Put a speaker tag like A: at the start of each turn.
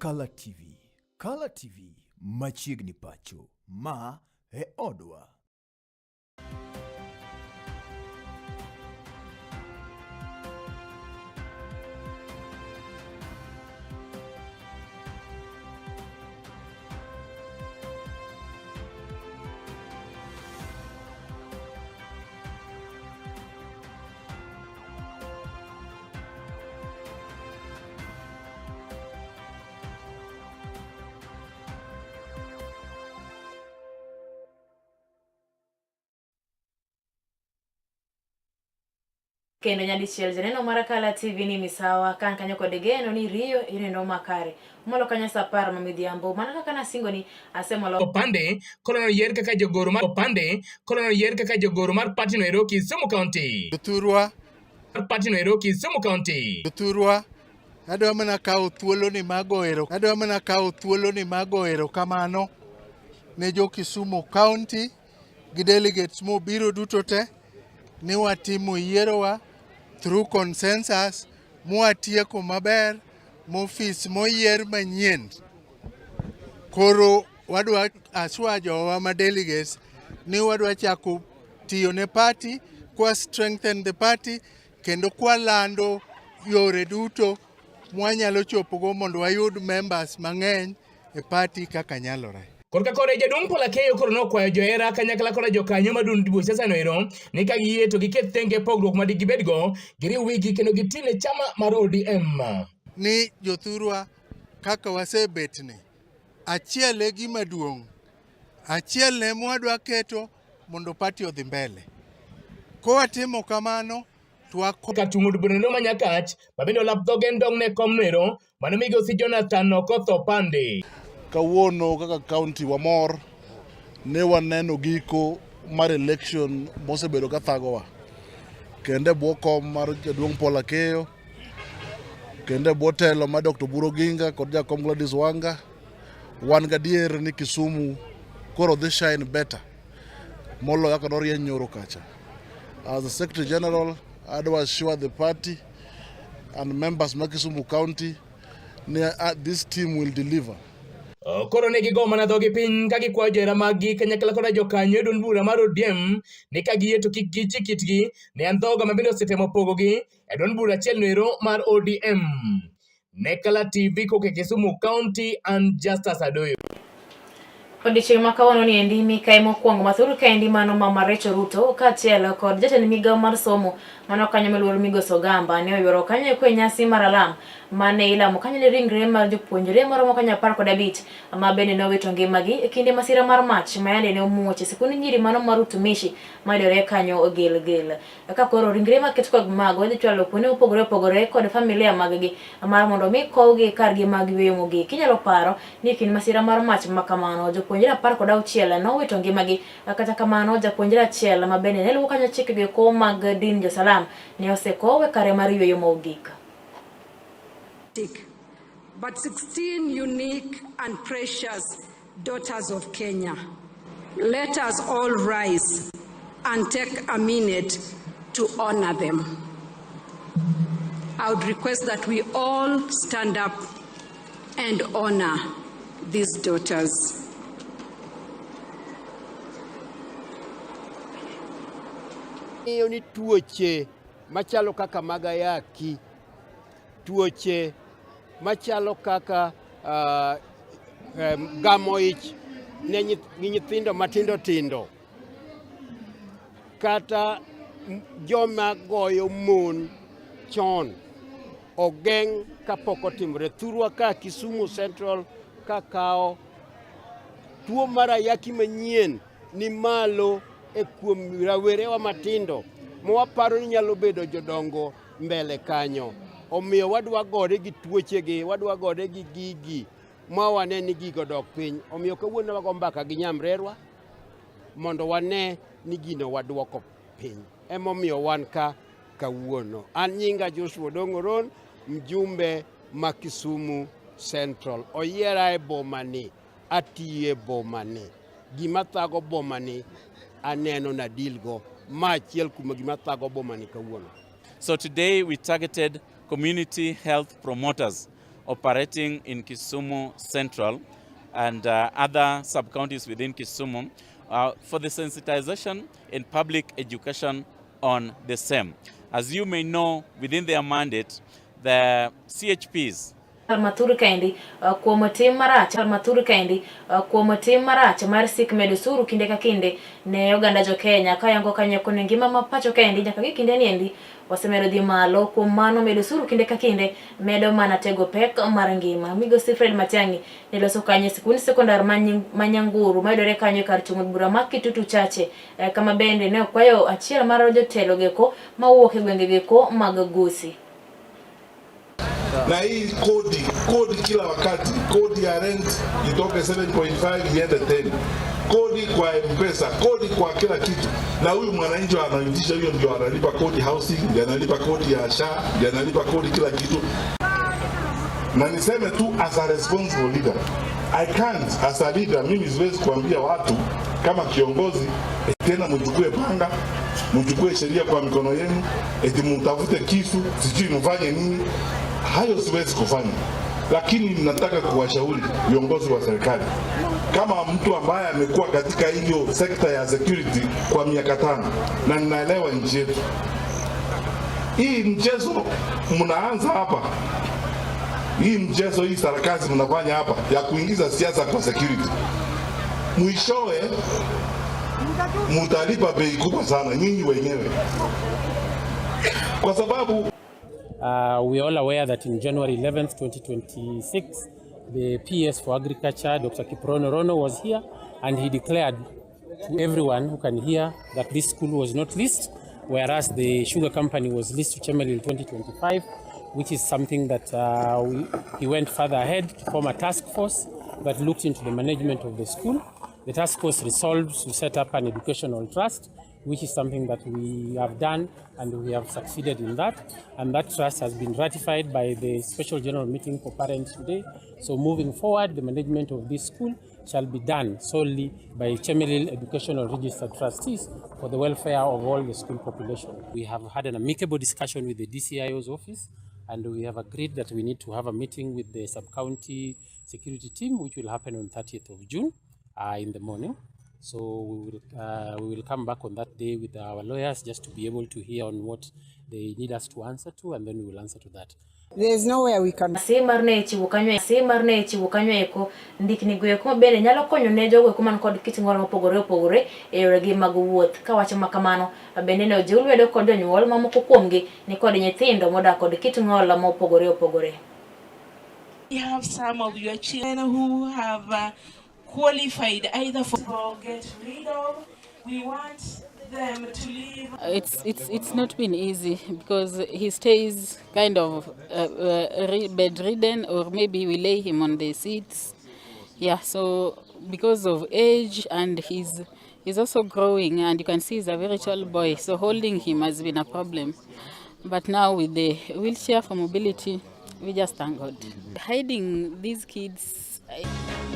A: Kalatvlive. Kalatvlive machiegni pacho. Ma e odwa.
B: Kendo nyadichiel janeno mar Kalatvlive ni misawa kan kanyo kod geno ni riyo ineno makare molo kanyo sapar mamidhiambo mana kaka nasingo ni asemolo
C: opande kolono yer kaka jogoro mar opande kolono yer kaka jogoro mar party no Nairobi Kisumu County
D: Turwa
C: party no Nairobi Kisumu County
D: Turwa adwa mana kawo thuolo ni mago erokamano ne jo Kisumu County gi delegates mobiro duto te ni watimo yierowa through consensus mwatieko maber mofis moyier manyien. Koro wadwa aswajowa ma delegates ni wadwa chako tiyo ne party kwa strengthen the party kendo kwa lando yore duto mwanyalo chopogo mondo wayud members mang'eny e party kaka nyalore.
C: Korka kore jadung pola keyo koro nokwayo johera kanyakla kora jokanyo madun dibo siasa no ero ni ka giyie to giket thenge pogruok ma digibedgo giriw wigi kendo gitine chama mar ODM.
D: Ni jothurwa kaka wasebetni achiel e gima duong', achiel ne mwadwa keto mondo party odhi mbele. Kowatimo kamano
C: katungo dubuneno manyakach mabende olap dhoge ndong ne kom nero mano migosi Jonathan Okotho Pande.
E: Kawuono kaka county wamor ne waneno giko mar election mosebedo ka thagowa kende bwo kom mar jaduong' Pola Keyo kende bwo telo ma Dr. Buro Ginga kod jakom Gladys Wanga wan gadier ni Kisumu koro dhi shine better moloyo kaka norieny nyoro kacha. As the Secretary General, I do assure the party and members of Kisumu County this team will deliver.
C: Koro ne gigo mana dhogi piny ka gikwayo johera maggi kanyakla koda jokanyo e duond bura mar ODM ni ka giyie to kik gichi kitgi ne an dhoga mabende osetemo pogogi e duond bura achiel no ero mar ODM. Ne Kalatvlive koke Kisumu County and Justus Adoyo.
B: Odiochieng' ma kawuono ni endi mikae mokwongo mathuru ka endi mano Mama Rachel Ruto kaachiel kod jatend migawo mar somo mano kanyo miluoro Migosi Ogamba ne oyuoro kanyo e nyasi mar alam mane ilamo kanyo ne ringre mar jopuonjre maromo kanyo 15 ma bende nowito ngimagi e kinde masira mar mach ma yande ne omuoch e sikund nyiri mano mar utumishi mayudore kanyo gil. Ka koro ringre maket kod mago dhi chwalo kuonde opogore kod familia mag-gi mar mondo mi kowgi kargi mag yweyo mogik. Inyalo paro ni kinde masira mar mach ma kamano jopuonjre 16 nowito ngimagi, kata kamano japuonjre achiel ma bende ne luwo kanyo chikegi ko mag din Jo-Salam ne osekowe kare mar yweyo mogik.
F: But 16 unique and precious daughters of Kenya, let us all rise and take a minute to honor them. I would request that we all stand up and honor these daughters.
G: Ni tuoche machalo kaka magayaki, tuoche machalo kaka gamo ich ne nyithindo matindo tindo, kata joma goyo mon chon ogeng' kapok otimore. Thurwa ka Kisumu Central kakao tuo mar ayaki manyien ni malo e kuom rawerewa matindo mwaparo ni nyalo bedo jodongo mbele kanyo. Omiyo wadwa gore gi tuochegi, wadwa gore gi gigi ma wane ni gigo dok piny. Omiyo kawuono wago mbaka gi nyamrerwa mondo wane ni gino wadwoko piny. Emomiyo wan ka kawuono. An nyinga Joshua Dongoron, mjumbe ma Kisumu Central. Oyiera e bomani, atiye bomani. Gima thago bomani aneno na dilgo. Ma achiel kuom gima thago bomani kawuono.
H: So today we targeted community health promoters operating in Kisumu Central and other sub-counties within Kisumu for the sensitization in public education on the same. As you may know, within their mandate, the CHPs
B: Maturu kaindi kuom tim marach mar sik medo suru kinde ka kinde ne oganda jo Kenya ka yango kanyo kone ngima ma pacho kaindi nyaka gi kinde ni endi wasemedo dhi malo kuom mano medo suru kinde ka kinde medo mana tego pek mar ngima. Migosi Fred Matiang'i ne loso kanyo sikund sekondar Manyanguru mayudore kanyo kar chung'o bura ma Kitutu Chache kama bende ne okwayo achiel mar jotelo geko mawuok e gwenge geko mag Gusii.
I: Na hii kodi kila wakati, kodi ya rent itoke 7.5 iende 10, kodi kwa M-Pesa, kodi kwa kila kitu. Na huyu mwananchi anaitisha hiyo ndio analipa kodi housing, ndio analipa kodi ya SHA, ndio analipa kodi kila kitu. Na niseme tu as a responsible leader, I can't as a leader, mimi siwezi kuambia watu kama kiongozi tena mchukue panga, mchukue sheria kwa mikono yenu, eti mtafute kisu, sijui mfanye nini. Hayo siwezi kufanya, lakini nataka kuwashauri viongozi wa serikali kama mtu ambaye amekuwa katika hiyo sekta ya security kwa miaka 5 na ninaelewa nchi yetu. Hii mchezo mnaanza hapa, hii sarakasi mnafanya hapa ya kuingiza siasa kwa security, mwishowe mtalipa bei kubwa sana nyinyi wenyewe, kwa sababu
J: we are all aware that in January 11th, 2026, the PS for Agriculture, Dr. Kiprono Rono, was here, and he declared to everyone who can hear that this school was not leased, whereas the sugar company was leased to Chemelil in 2025, which is something that he went further ahead to form a task force that looked into the management of the school. The task force resolved to set up an educational trust, which is something that we have done, and we have succeeded in that. And that trust has been ratified by the Special General Meeting for Parents today. So moving forward, the management of this school shall be done solely by Chemelil Educational Registered Trustees for the welfare of all the school population. We have had an amicable discussion with the DCIO's office, and we have agreed that we need to have a meeting with the sub-county security team, which will happen on 30th of June in the morning. So we will come back on that day with our lawyers just to be able to hear on what they need us to answer to, and then we will answer to that.
K: There's nowhere we can
B: Marne chiwo kanyo eko ndikni go eko bende nyalo konyo ne jogo eko man kod kit ng'ol mopogore e yoregi mag wuoth. Ka wacho makamano bende ne ojiw lwedo kod jonyuol mamoko kuomgi ni kod nyithindo modak kod kit ng'ol mopogore.
L: We have some of your children who have qualified either for get rid of. We want them to leave.
M: It's not been easy because he stays kind of bedridden, or maybe we lay him on the seats. Yeah, so because of age, and he's also growing, and you can see he's a very tall boy, so holding him has been a problem. But now with the wheelchair for mobility, we just thank God. Hiding these kids,